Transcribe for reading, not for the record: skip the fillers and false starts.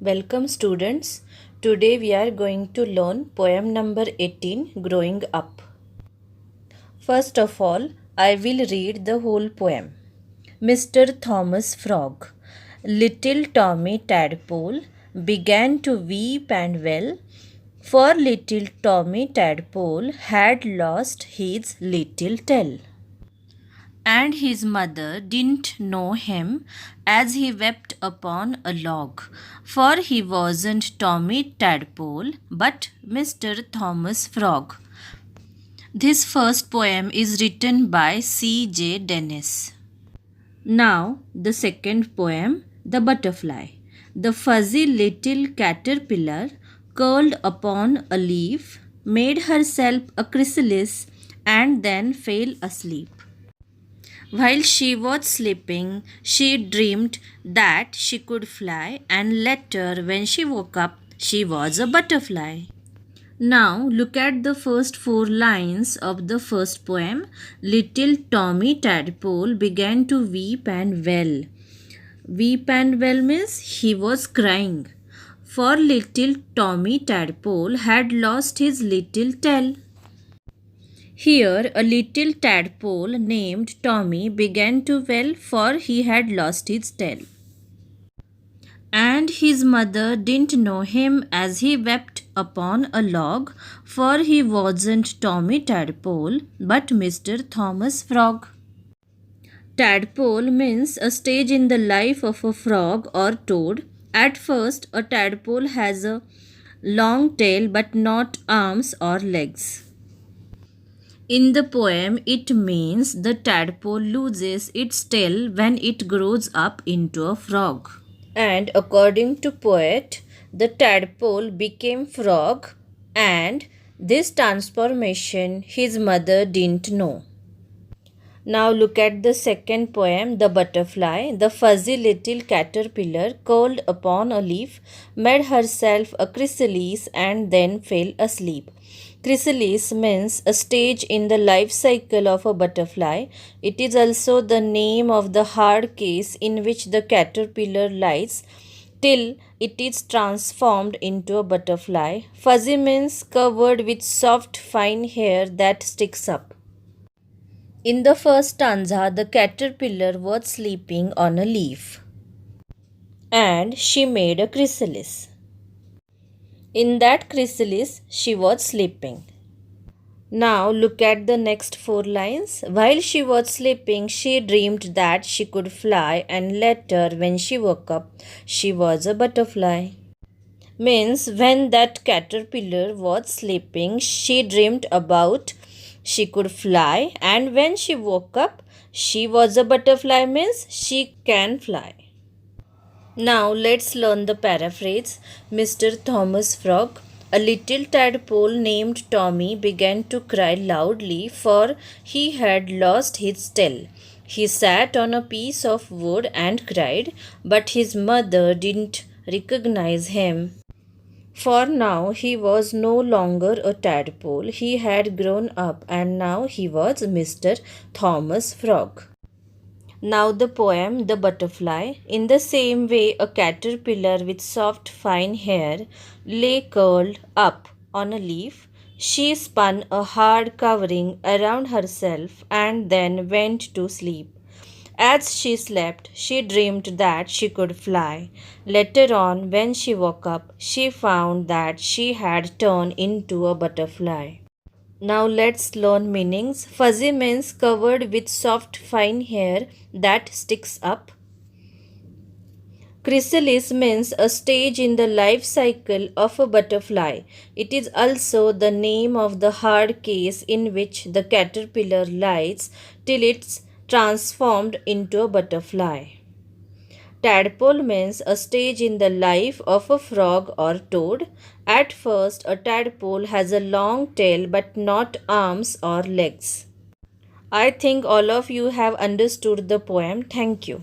Welcome students. Today we are going to learn poem number 18, Growing Up. First of all, I will read the whole poem. Mr. Thomas Frog. Little Tommy Tadpole began to weep and wail, for little Tommy Tadpole had lost his little tail. And his mother didn't know him as he wept upon a log, for he wasn't Tommy Tadpole but Mr. Thomas Frog. This first poem is written by C.J. Dennis. Now, the second poem, The Butterfly. The fuzzy little caterpillar curled upon a leaf, made herself a chrysalis, and then fell asleep. While she was sleeping, she dreamed that she could fly, and later, when she woke up, she was a butterfly. Now, look at the first 4 lines of the first poem. Little Tommy Tadpole began to weep and wail. Weep and wail means he was crying, for little Tommy Tadpole had lost his little tail. Here, a little tadpole named Tommy began to wail, for he had lost his tail. And his mother didn't know him as he wept upon a log, for he wasn't Tommy Tadpole but Mr. Thomas Frog. Tadpole means a stage in the life of a frog or toad. At first, a tadpole has a long tail but not arms or legs. In the poem, it means the tadpole loses its tail when it grows up into a frog. And according to poet, the tadpole became frog, and this transformation his mother didn't know. Now look at the second poem, The Butterfly. The fuzzy little caterpillar curled upon a leaf, made herself a chrysalis, and then fell asleep. Chrysalis means a stage in the life cycle of a butterfly. It is also the name of the hard case in which the caterpillar lies till it is transformed into a butterfly. Fuzzy means covered with soft fine hair that sticks up. In the first stanza, the caterpillar was sleeping on a leaf, and she made a chrysalis. In that chrysalis, she was sleeping. Now look at the next 4 lines. While she was sleeping, she dreamed that she could fly, and later, when she woke up, she was a butterfly. Means when that caterpillar was sleeping, she dreamed about she could fly, and when she woke up, she was a butterfly, means she can fly. Now let's learn the paraphrase. Mr. Thomas Frog. A little tadpole named Tommy began to cry loudly, for he had lost his tail. He sat on a piece of wood and cried, but his mother didn't recognize him. For now he was no longer a tadpole. He had grown up, and now he was Mr. Thomas Frog. Now the poem, The Butterfly. In the same way, a caterpillar with soft fine hair lay curled up on a leaf. She spun a hard covering around herself and then went to sleep. As she slept, she dreamed that she could fly. Later on, when she woke up, she found that she had turned into a butterfly. Now let's learn meanings. Fuzzy means covered with soft fine hair that sticks up. Chrysalis means a stage in the life cycle of a butterfly. It is also the name of the hard case in which the caterpillar lies till it's transformed into a butterfly. Tadpole means a stage in the life of a frog or toad. At first, a tadpole has a long tail but not arms or legs. I think all of you have understood the poem. Thank you.